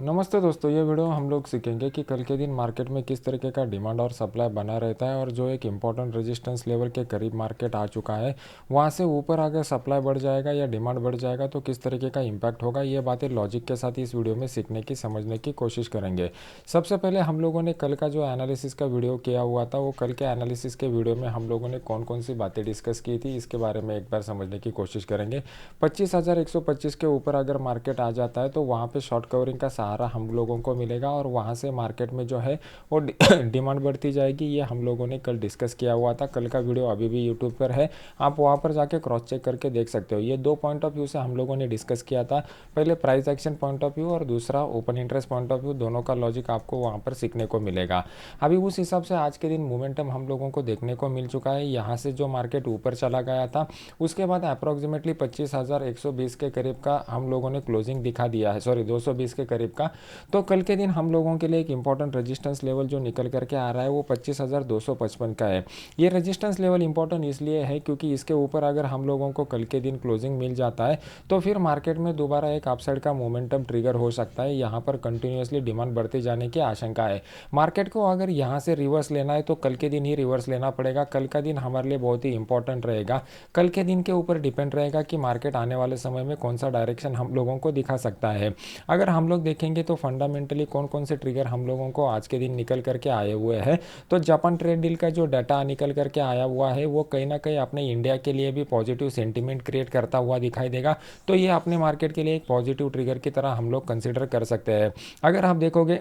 नमस्ते दोस्तों, ये वीडियो हम लोग सीखेंगे कि कल के दिन मार्केट में किस तरीके का डिमांड और सप्लाई बना रहता है और जो एक इम्पॉर्टेंट रेजिस्टेंस लेवल के करीब मार्केट आ चुका है, वहाँ से ऊपर अगर सप्लाई बढ़ जाएगा या डिमांड बढ़ जाएगा तो किस तरीके का इम्पैक्ट होगा। ये बातें लॉजिक के साथ इस वीडियो में सीखने की समझने की कोशिश करेंगे। सबसे पहले हम लोगों ने कल का जो एनालिसिस का वीडियो किया हुआ था, वो कल के एनालिसिस के वीडियो में हम लोगों ने कौन कौन सी बातें डिस्कस की थी, इसके बारे में एक बार समझने की कोशिश करेंगे। 25,125 के ऊपर अगर मार्केट आ जाता है तो वहाँ पे शॉर्ट कवरिंग का सहारा हम लोगों को मिलेगा और वहाँ से मार्केट में जो है वो डिमांड बढ़ती जाएगी। ये हम लोगों ने कल डिस्कस किया हुआ था। कल का वीडियो अभी भी यूट्यूब पर है, आप वहाँ पर जाके क्रॉस चेक करके देख सकते हो। ये दो पॉइंट ऑफ व्यू से हम लोगों ने डिस्कस किया था, पहले price action point of view और दूसरा open interest point of view. दोनों का लॉजिक आपको वहाँ पर सीखने को मिलेगा। अभी उस हिसाब से आज के दिन मोमेंटम हम लोगों को देखने को मिल चुका है। यहाँ से जो मार्केट ऊपर चला गया था, उसके बाद अप्रॉक्सीमेटली 25,120 के करीब का हम लोगों ने क्लोजिंग दिखा दिया है, सॉरी 220 के करीब का। तो कल के दिन हम लोगों के लिए एक इंपॉर्टेंट रेजिस्टेंस लेवल जो निकल करके आ रहा है वो 25,255 का है। ये रेजिस्टेंस लेवल इंपॉर्टेंट इसलिए है क्योंकि इसके ऊपर अगर हम लोगों को कल के दिन क्लोजिंग मिल जाता है तो फिर मार्केट में दोबारा एक अपसाइड का मोमेंटम ट्रिगर हो सकता है। यहाँ पर कंटिन्यूसली डिमांड बढ़ते जाने की आशंका है। मार्केट को अगर यहाँ से रिवर्स लेना है तो कल के दिन ही रिवर्स लेना पड़ेगा। कल का दिन हमारे लिए बहुत ही इंपॉर्टेंट रहेगा। कल के दिन के ऊपर डिपेंड रहेगा कि मार्केट आने वाले समय में कौन सा डायरेक्शन हम लोगों को दिखा सकता है। अगर हम लोग देखेंगे तो फंडामेंटली कौन कौन से ट्रिगर हम लोगों को आज के दिन निकल करके आए हुए हैं, तो जापान ट्रेड डील का जो डाटा निकल करके आया हुआ है वो कहीं ना कहीं अपने इंडिया के लिए भी पॉजिटिव सेंटीमेंट क्रिएट करता हुआ दिखाई देगा। तो ये अपने मार्केट के लिए एक पॉजिटिव ट्रिगर की तरह हम लोग कंसिडर कर सकते हैं। अगर आप देखोगे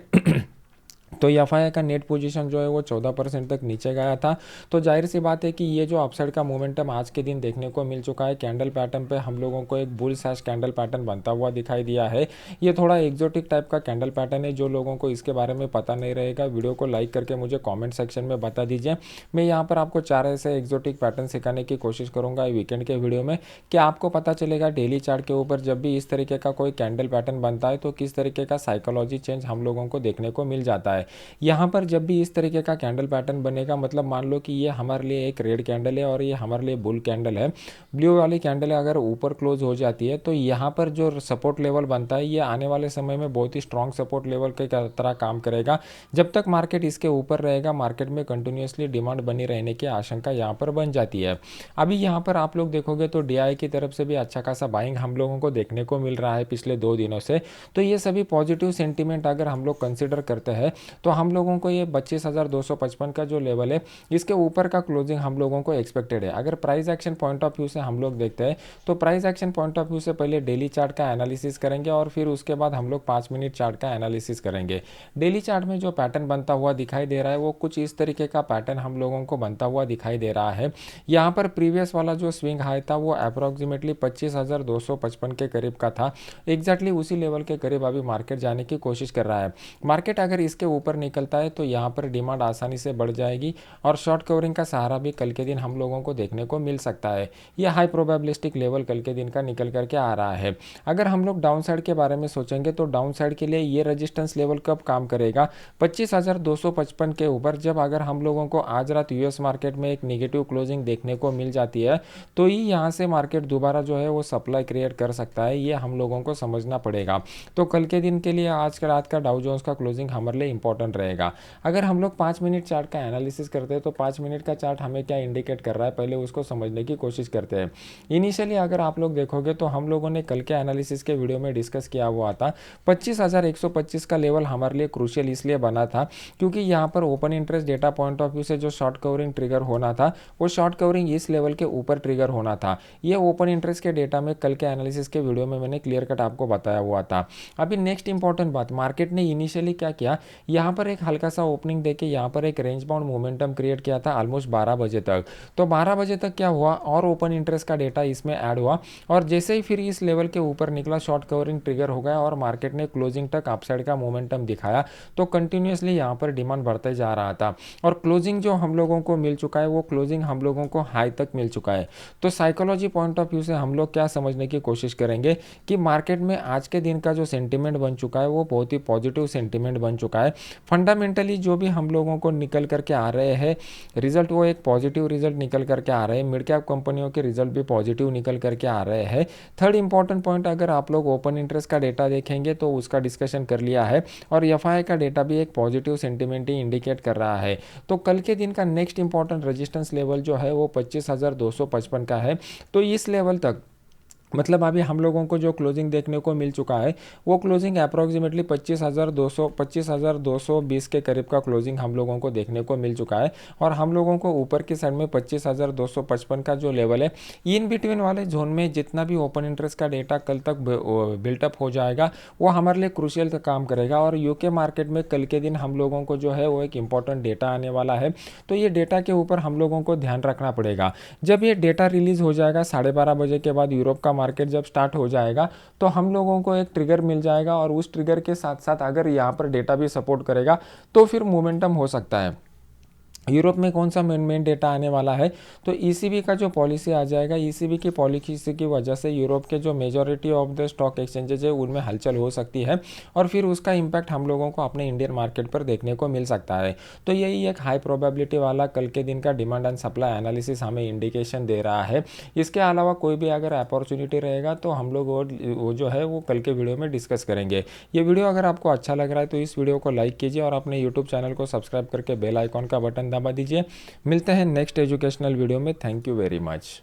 तो एफआई का नेट पोजीशन जो है वो 14% तक नीचे गया था। तो जाहिर सी बात है कि ये जो अपसाइड का मोमेंटम आज के दिन देखने को मिल चुका है, कैंडल पैटर्न पे हम लोगों को एक बुल सैश कैंडल पैटर्न बनता हुआ दिखाई दिया है। ये थोड़ा एक्जोटिक टाइप का कैंडल पैटर्न है। जो लोगों को इसके बारे में पता नहीं रहेगा, वीडियो को लाइक करके मुझे कॉमेंट सेक्शन में बता दीजिए। मैं यहाँ पर आपको 4 ऐसे एक्जोटिक पैटर्न सिखाने की कोशिश करूँगा वीकेंड के वीडियो में, कि आपको पता चलेगा डेली चार्ट के ऊपर जब भी इस तरीके का कोई कैंडल पैटर्न बनता है तो किस तरीके का साइकोलॉजी चेंज हम लोगों को देखने को मिल जाता है। यहाँ पर जब भी इस तरीके का कैंडल पैटर्न बनेगा, मतलब मान लो कि ये हमारे लिए एक रेड कैंडल है और ये हमारे लिए बुल कैंडल है। ब्लू वाली कैंडल अगर ऊपर क्लोज हो जाती है तो यहाँ पर जो सपोर्ट लेवल बनता है ये आने वाले समय में बहुत ही स्ट्रॉन्ग सपोर्ट लेवल के तरह काम करेगा। जब तक मार्केट इसके ऊपर रहेगा, मार्केट में कंटिन्यूसली डिमांड बनी रहने की आशंका यहाँ पर बन जाती है। अभी यहाँ पर आप लोग देखोगे तो डीआई की तरफ से भी अच्छा खासा बाइंग हम लोगों को देखने को मिल रहा है पिछले 2 दिनों से। तो ये सभी पॉजिटिव सेंटीमेंट अगर हम लोग कंसिडर करते हैं तो हम लोगों को ये 25,255 का जो लेवल है इसके ऊपर का क्लोजिंग हम लोगों को एक्सपेक्टेड है। अगर price action point of view से हम लोग देखते हैं तो price action point of view से पहले डेली चार्ट का एनालिसिस करेंगे और फिर उसके बाद हम लोग 5 मिनट चार्ट का एनालिसिस करेंगे। डेली चार्ट में जो पैटर्न बनता हुआ दिखाई दे रहा है वो कुछ इस तरीके का पैटर्न हम लोगों को बनता हुआ दिखाई दे रहा है। यहाँ पर प्रीवियस वाला जो स्विंग हाई था वो अप्रॉक्सीमेटली 25,255 के करीब का था। एग्जैक्टली उसी लेवल के करीब अभी मार्केट जाने की कोशिश कर रहा है। मार्केट अगर इसके ऊपर निकलता है तो यहाँ पर डिमांड आसानी से बढ़ जाएगी और शॉर्ट कवरिंग का सहारा भी कल के दिन हम लोगों को देखने को मिल सकता है। यह हाई प्रोबेबिलिस्टिक लेवल कल के दिन का निकल करके आ रहा है। अगर हम लोग डाउन साइड के बारे में सोचेंगे तो डाउन साइड के लिए ये रेजिस्टेंस लेवल कब काम करेगा, 25,255 के ऊपर। जब अगर हम लोगों को आज रात यूएस मार्केट में एक नेगेटिव क्लोजिंग देखने को मिल जाती है तो ही यहाँ से मार्केट दोबारा जो है वो सप्लाई क्रिएट कर सकता है। ये हम लोगों को समझना पड़ेगा। तो कल के दिन के लिए आज का रात का डाउ जोन्स का क्लोजिंग हमारे लिए इंपॉर्टेंट रहेगा। अगर हम लोग 5 मिनट चार्ट का एनालिसिस करते हैं तो 5 मिनट का चार्ट हमें क्या इंडिकेट कर रहा है, पहले उसको समझने की कोशिश करते हैं। इनिशियली अगर आप लोग देखोगे तो हम लोगों ने कल के एनालिसिस के वीडियो में डिस्कस किया हुआ था 25,125 का लेवल हमारे लिए क्रूशियल इसलिए बना था क्योंकि यहाँ पर open interest data point of view से जो शॉर्ट कवरिंग ट्रिगर होना था वो शॉर्ट कवरिंग इस लेवल के ऊपर ट्रिगर होना था। ये ओपन इंटरेस्ट के डेटा में कल के एनालिसिस के वीडियो में मैंने क्लियर कट आपको बताया हुआ था। अभी नेक्स्ट इंपॉर्टेंट बात, मार्केट ने इनिशियली क्या किया, यहाँ पर एक हल्का सा ओपनिंग देके यहाँ पर एक रेंज बाउंड मोमेंटम क्रिएट किया था ऑलमोस्ट 12 बजे तक। तो 12 बजे तक क्या हुआ और ओपन इंटरेस्ट का डेटा इसमें ऐड हुआ और जैसे ही फिर इस लेवल के ऊपर निकला शॉर्ट कवरिंग ट्रिगर हो गया और मार्केट ने क्लोजिंग तक अपसाइड का मोमेंटम दिखाया। तो कंटिन्यूसली यहाँ पर डिमांड बढ़ते जा रहा था और क्लोजिंग जो हम लोगों को मिल चुका है वो क्लोजिंग हम लोगों को हाई तक मिल चुका है। तो साइकोलॉजी पॉइंट ऑफ व्यू से हम लोग क्या समझने की कोशिश करेंगे कि मार्केट में आज के दिन का जो सेंटिमेंट बन चुका है वो बहुत ही पॉजिटिव सेंटिमेंट बन चुका है। फंडामेंटली जो भी हम लोगों को निकल करके आ रहे हैं रिजल्ट, वो एक पॉजिटिव रिजल्ट निकल करके आ रहे हैं। मिड कैप कंपनियों के रिजल्ट भी पॉजिटिव निकल करके आ रहे हैं। थर्ड इंपॉर्टेंट पॉइंट, अगर आप लोग ओपन इंटरेस्ट का डेटा देखेंगे तो उसका डिस्कशन कर लिया है, और एफआई का डेटा भी एक पॉजिटिव सेंटिमेंट ही इंडिकेट कर रहा है। तो कल के दिन का नेक्स्ट इंपॉर्टेंट रेजिस्टेंस लेवल जो है वो 25,255 का है। तो इस लेवल तक, मतलब अभी हम लोगों को जो क्लोजिंग देखने को मिल चुका है वो क्लोजिंग अप्रॉक्सीमेटली 25,220 के करीब का क्लोजिंग हम लोगों को देखने को मिल चुका है। और हम लोगों को ऊपर की साइड में 25,255 का जो लेवल है, इन बिटवीन वाले जोन में जितना भी ओपन इंटरेस्ट का डेटा कल तक बिल्टअप हो जाएगा वो हमारे लिए क्रूशियल काम करेगा। और यूके मार्केट में कल के दिन हम लोगों को जो है वो एक इंपॉर्टेंट डेटा आने वाला है, तो ये डेटा के ऊपर हम लोगों को ध्यान रखना पड़ेगा। जब ये डेटा रिलीज हो जाएगा 12:30 बजे के बाद, यूरोप का मार्केट जब स्टार्ट हो जाएगा तो हम लोगों को एक ट्रिगर मिल जाएगा, और उस ट्रिगर के साथ साथ अगर यहाँ पर डेटा भी सपोर्ट करेगा तो फिर मोमेंटम हो सकता है। यूरोप में कौन सा मेन डेटा आने वाला है, तो ईसीबी का जो पॉलिसी आ जाएगा, ईसीबी की पॉलिसी की वजह से यूरोप के जो majority of the stock exchanges है उनमें हलचल हो सकती है, और फिर उसका इम्पैक्ट हम लोगों को अपने इंडियन मार्केट पर देखने को मिल सकता है। तो यही एक हाई प्रोबेबिलिटी वाला कल के दिन का डिमांड एंड सप्लाई एनालिसिस हमें इंडिकेशन दे रहा है। इसके अलावा कोई भी अगर अपॉर्चुनिटी रहेगा तो हम लोग वो जो है वो कल के वीडियो में डिस्कस करेंगे। ये वीडियो अगर आपको अच्छा लग रहा है तो इस वीडियो को लाइक कीजिए और अपने यूट्यूब चैनल को सब्सक्राइब करके बेल आइकॉन का बटन दबा दीजिए। मिलते हैं नेक्स्ट एजुकेशनल वीडियो में। Thank you very much.